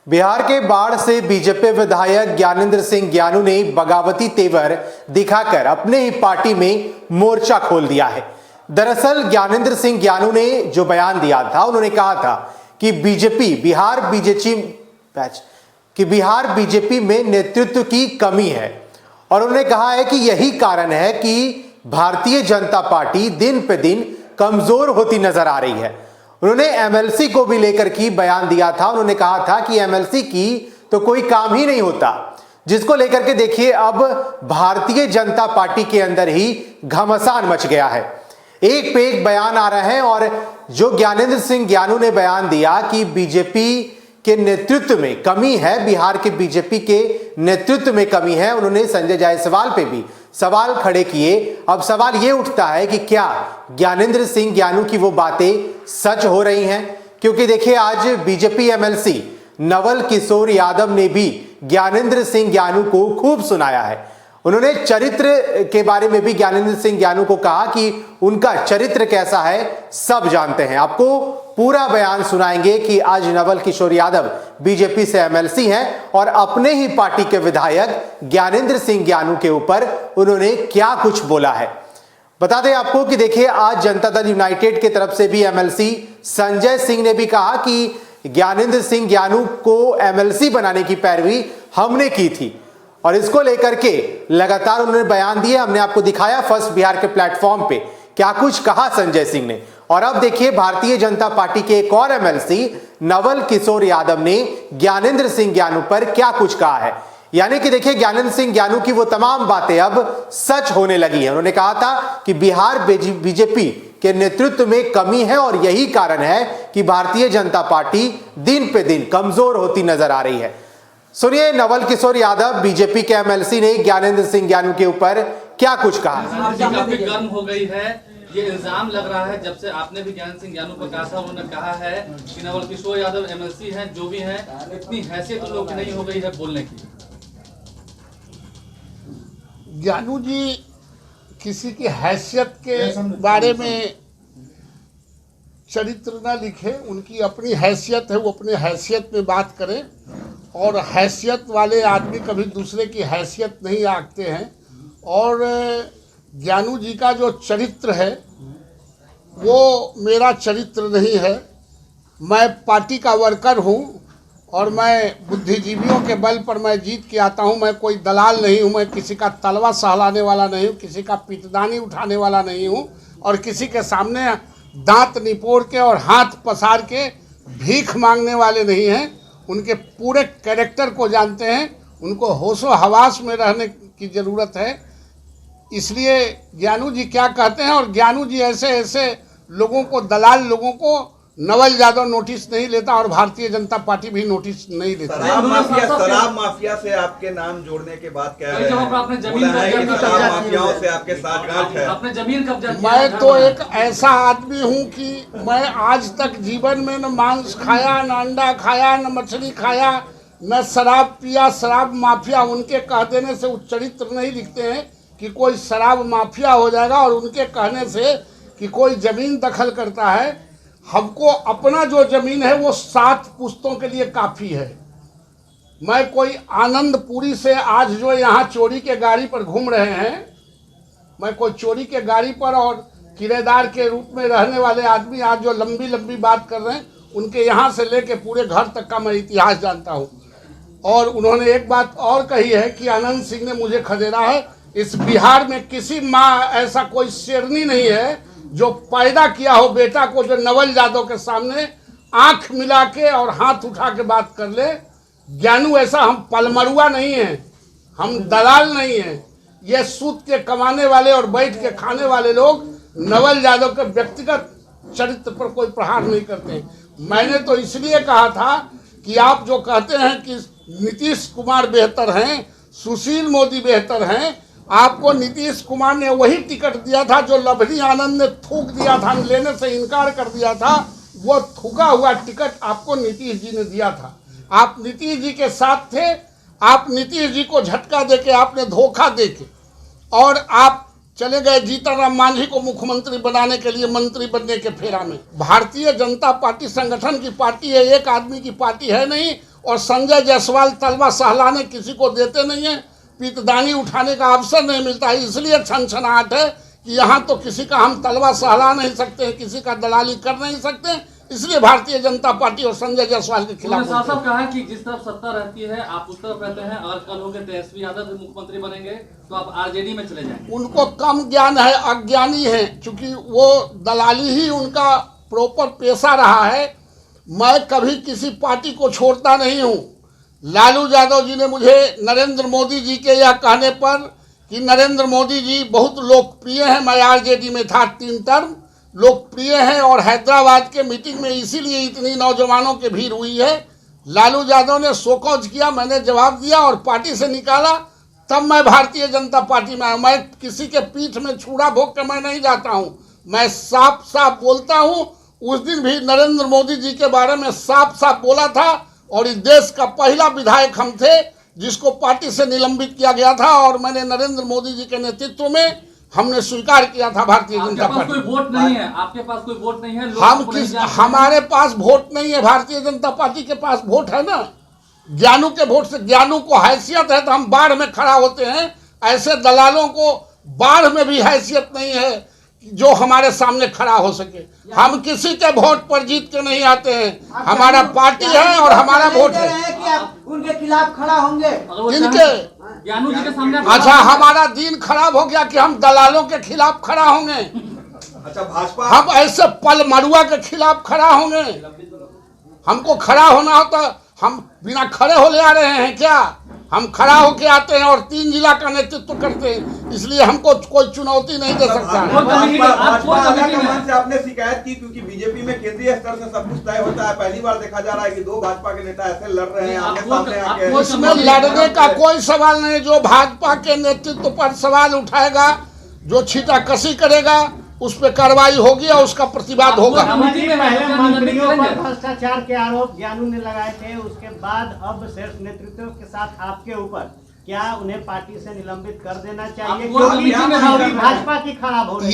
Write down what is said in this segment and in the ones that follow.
बिहार के बाढ़ से बीजेपी विधायक ज्ञानेंद्र सिंह ज्ञानू ने बगावती तेवर दिखाकर अपने ही पार्टी में मोर्चा खोल दिया है। दरअसल ज्ञानेंद्र सिंह ज्ञानू ने जो बयान दिया था, उन्होंने कहा था कि बिहार बीजेपी में नेतृत्व की कमी है और उन्होंने कहा है कि यही कारण है कि भारतीय जनता पार्टी दिन पे दिन कमजोर होती नजर आ रही है। उन्होंने एमएलसी को भी लेकर की बयान दिया था। उन्होंने कहा था कि एमएलसी की तो कोई काम ही नहीं होता, जिसको लेकर के देखिए अब भारतीय जनता पार्टी के अंदर ही घमासान मच गया है। एक पे एक बयान आ रहे हैं और जो ज्ञानेंद्र सिंह ज्ञानू ने बयान दिया कि बीजेपी के नेतृत्व में कमी है, बिहार के बीजेपी के नेतृत्व में कमी है, उन्होंने संजय जायसवाल पे भी सवाल खड़े किए। अब सवाल यह उठता है कि क्या ज्ञानेंद्र सिंह ज्ञानू की वो बातें सच हो रही हैं? क्योंकि देखिए आज बीजेपी एमएलसी नवल किशोर यादव ने भी ज्ञानेंद्र सिंह ज्ञानू को खूब सुनाया है। उन्होंने चरित्र के बारे में भी ज्ञानेंद्र सिंह ज्ञानू को कहा कि उनका चरित्र कैसा है सब जानते हैं। आपको पूरा बयान सुनाएंगे कि आज नवल किशोर यादव बीजेपी से एमएलसी हैं और अपने ही पार्टी के विधायक ज्ञानेंद्र सिंह ज्ञानू के ऊपर उन्होंने क्या कुछ बोला है। बता दें आपको कि देखिए आज जनता दल यूनाइटेड की तरफ से भी एमएलसी संजय सिंह ने भी कहा कि ज्ञानेंद्र सिंह ज्ञानू को एमएलसी बनाने की पैरवी हमने की थी और इसको लेकर के लगातार उन्होंने बयान दिए। हमने आपको दिखाया फर्स्ट बिहार के प्लेटफॉर्म पे क्या कुछ कहा संजय सिंह ने। और अब देखिए भारतीय जनता पार्टी के एक और एमएलसी नवल किशोर यादव ने ज्ञानेंद्र सिंह ज्ञानू पर क्या कुछ कहा है। यानी कि देखिए ज्ञानेंद्र सिंह ज्ञानू की वो तमाम बातें अब सच होने लगी हैं। उन्होंने कहा था कि बिहार बीजेपी के नेतृत्व में कमी है और यही कारण है कि भारतीय जनता पार्टी दिन पे दिन कमजोर होती नजर आ रही है। सुनिए नवल किशोर यादव बीजेपी के एमएलसी ने ज्ञानेंद्र सिंह ज्ञानू के ऊपर क्या कुछ कहा। काफी गर्म हो गई है, ये इल्जाम लग रहा है जब से आपने भी ज्ञानेंद्र सिंह ज्ञानू को कहा था, उन्होंने कहा है कि नवल किशोर यादव एमएलसी हैं, जो भी हैं, इतनी हैसियत उन लोगों की नहीं हो गई है बोलने की। ज्ञानू जी किसी की हैसियत के बारे में चरित्र न लिखे, उनकी अपनी हैसियत है, वो अपने हैसियत में बात करें और हैसियत वाले आदमी कभी दूसरे की हैसियत नहीं आंकते हैं। और ज्ञानू जी का जो चरित्र है वो मेरा चरित्र नहीं है। मैं पार्टी का वर्कर हूँ और मैं बुद्धिजीवियों के बल पर मैं जीत के आता हूँ। मैं कोई दलाल नहीं हूँ, मैं किसी का तलवा सहलाने वाला नहीं हूँ, किसी का पिटदानी उठाने वाला नहीं हूँ और किसी के सामने दांत निपोड़ के और हाथ पसार के भीख मांगने वाले नहीं हैं। उनके पूरे कैरेक्टर को जानते हैं, उनको होशो हवास में रहने की ज़रूरत है। इसलिए ज्ञानू जी क्या कहते हैं, और ज्ञानू जी ऐसे ऐसे लोगों को, दलाल लोगों को नवल यादव नोटिस नहीं लेता और भारतीय जनता पार्टी भी नोटिस नहीं लेती। शराब माफिया से आपके नाम जोड़ने के बाद कह रहे हैं आपने जमीन माफियाओं से आपके साथ गांठ है। आपने जमीन कब्जा किया। मैं तो एक ऐसा आदमी हूँ कि मैं आज तक जीवन में न मांस खाया, न अंडा खाया, न मछली खाया, न शराब पिया। शराब माफिया उनके कह देने से उच्चरित्र नहीं लिखते हैं कि कोई शराब माफिया हो जाएगा और उनके कहने से कि कोई जमीन दखल करता है। हमको अपना जो जमीन है वो 7 पुश्तों के लिए काफ़ी है। मैं कोई आनंदपुरी से आज जो यहाँ चोरी के गाड़ी पर घूम रहे हैं, मैं कोई चोरी के गाड़ी पर और किराएदार के रूप में रहने वाले आदमी आज जो लंबी लंबी बात कर रहे हैं, उनके यहाँ से लेके पूरे घर तक का मैं इतिहास जानता हूँ। और उन्होंने एक बात और कही है कि आनंद सिंह ने मुझे खदेड़ा है। इस बिहार में किसी माँ ऐसा कोई शेरनी नहीं है जो पैदा किया हो बेटा को, जो नवल यादव के सामने आंख मिला के और हाथ उठा के बात कर ले। ज्ञानू ऐसा, हम पलमरुआ नहीं हैं, हम दलाल नहीं हैं। ये सूत के कमाने वाले और बैठ के खाने वाले लोग नवल यादव के व्यक्तिगत चरित्र पर कोई प्रहार नहीं करते। मैंने तो इसलिए कहा था कि आप जो कहते हैं कि नीतीश कुमार बेहतर हैं, सुशील मोदी बेहतर हैं, आपको नीतीश कुमार ने वही टिकट दिया था जो लवली आनंद ने थूक दिया था, लेने से इनकार कर दिया था। वो थूका हुआ टिकट आपको नीतीश जी ने दिया था। आप नीतीश जी के साथ थे। आप नीतीश जी को झटका देके, आपने धोखा देके और आप चले गए जीतन राम मांझी को मुख्यमंत्री बनाने के लिए, मंत्री बनने के फेरा में। भारतीय जनता पार्टी संगठन की पार्टी है, एक आदमी की पार्टी है नहीं। और संजय जायसवाल तलवा सहलाने किसी को देते नहीं है, पीतदानी उठाने का अवसर नहीं मिलता है। इसलिए छनछनाहट है कि यहाँ तो किसी का हम तलवा सहला नहीं सकते हैं, किसी का दलाली कर नहीं सकते, इसलिए भारतीय जनता पार्टी और संजय जायसवाल के खिलाफ। साहब साहब कहा कि जिस तरफ सत्ता रहती है आप उस तरफ रहते हैं, अगर कल होंगे तेजस्वी यादव भी मुख्यमंत्री बनेंगे तो आप आरजेडी में चले जाएंगे। उनको कम ज्ञान है, अज्ञानी है, क्योंकि वो दलाली ही उनका प्रॉपर पेशा रहा है। मैं कभी किसी पार्टी को छोड़ता नहीं हूँ। लालू यादव जी ने मुझे नरेंद्र मोदी जी के यह कहने पर कि नरेंद्र मोदी जी बहुत लोकप्रिय हैं, मैं आरजेडी में था 3 टर्म, लोकप्रिय हैं और हैदराबाद के मीटिंग में इसीलिए इतनी नौजवानों की भीड़ हुई है। लालू यादव ने शोकॉज किया, मैंने जवाब दिया और पार्टी से निकाला, तब मैं भारतीय जनता पार्टी में आया। मैं किसी के पीठ में छुरा भोग के मैं नहीं जाता हूँ, मैं साफ साफ बोलता हूँ। उस दिन भी नरेंद्र मोदी जी के बारे में साफ साफ बोला था और इस देश का पहला विधायक हम थे जिसको पार्टी से निलंबित किया गया था, और मैंने नरेंद्र मोदी जी के नेतृत्व में हमने स्वीकार किया था भारतीय जनता पार्टी। कोई वोट नहीं है, आपके पास कोई वोट नहीं है, हमारे पास वोट नहीं है, भारतीय जनता पार्टी के पास वोट है ना। ज्ञानू के वोट से, ज्ञानू को हैसियत है तो हम बाढ़ में खड़ा होते हैं, ऐसे दलालों को बाढ़ में भी हैसियत नहीं है जो हमारे सामने खड़ा हो सके। हम किसी के वोट पर जीत के नहीं आते हैं, हमारा पार्टी है और हमारा वोट है। कि आप उनके खिलाफ खड़ा होंगे, इनके ज्ञानू जी के सामने। अच्छा, हमारा दिन खराब हो गया कि हम दलालों के खिलाफ खड़ा होंगे। अच्छा, भाजपा हम ऐसे पल मरुआ के खिलाफ खड़ा होंगे। हमको खड़ा होना हो तो हम बिना खड़े हो ले आ रहे हैं क्या? हम खड़ा होके आते हैं और 3 जिला का नेतृत्व करते हैं, इसलिए हमको कोई चुनौती नहीं दे सकता। भाजपा से आपने शिकायत की क्योंकि बीजेपी में केंद्रीय स्तर से सब कुछ तय होता है। पहली बार देखा जा रहा है कि 2 भाजपा के नेता ऐसे लड़ रहे हैं आमने सामने आके। इसमें लड़ने का कोई सवाल नहीं। जो भाजपा के नेतृत्व पर सवाल उठाएगा, जो छीटाकशी करेगा, उस पर कार्रवाई होगी और उसका प्रतिवाद होगा। मंत्रियों पर भ्रष्टाचार के आरोप ज्ञानू ने लगाए थे, उसके बाद अब शीर्ष नेतृत्व के साथ आपके ऊपर, क्या उन्हें पार्टी से निलंबित कर देना चाहिए क्योंकि भाजपा की खराब हो रही है?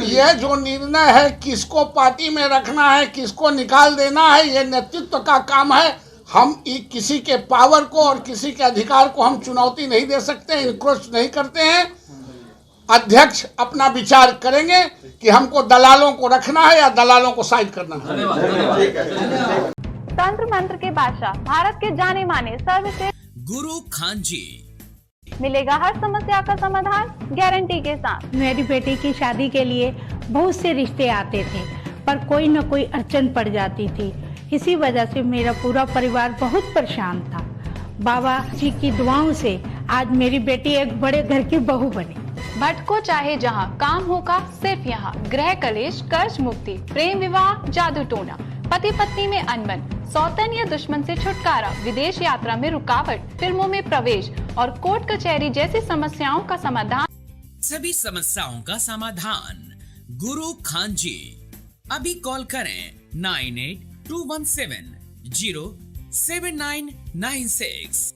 ये जो निर्णय है किसको पार्टी में रखना है, किसको निकाल देना है, ये नेतृत्व का काम है। हम किसी के पावर को और किसी के अधिकार को हम चुनौती नहीं दे सकते, इंक्रोच नहीं करते हैं। अध्यक्ष अपना विचार करेंगे कि हमको दलालों को रखना है या दलालों को साइड करना है। तंत्र मंत्र के बादशाह, भारत के जाने माने सर्वश्रेष्ठ गुरु खान जी, मिलेगा हर समस्या का समाधान गारंटी के साथ। मेरी बेटी की शादी के लिए बहुत से रिश्ते आते थे, पर कोई न कोई अड़चन पड़ जाती थी। इसी वजह से मेरा पूरा परिवार बहुत परेशान था। बाबा जी की दुआओं से आज मेरी बेटी एक बड़े घर की बहू बनी। भटको चाहे जहां, काम होगा सिर्फ यहाँ। गृह कलेश, कर्ज मुक्ति, प्रेम विवाह, जादू टोना, पति पत्नी में अनबन, सौतन या दुश्मन से छुटकारा, विदेश यात्रा में रुकावट, फिल्मों में प्रवेश और कोर्ट कचहरी जैसी समस्याओं का समाधान। सभी समस्याओं का समाधान गुरु खान जी। अभी कॉल करें 9821707996।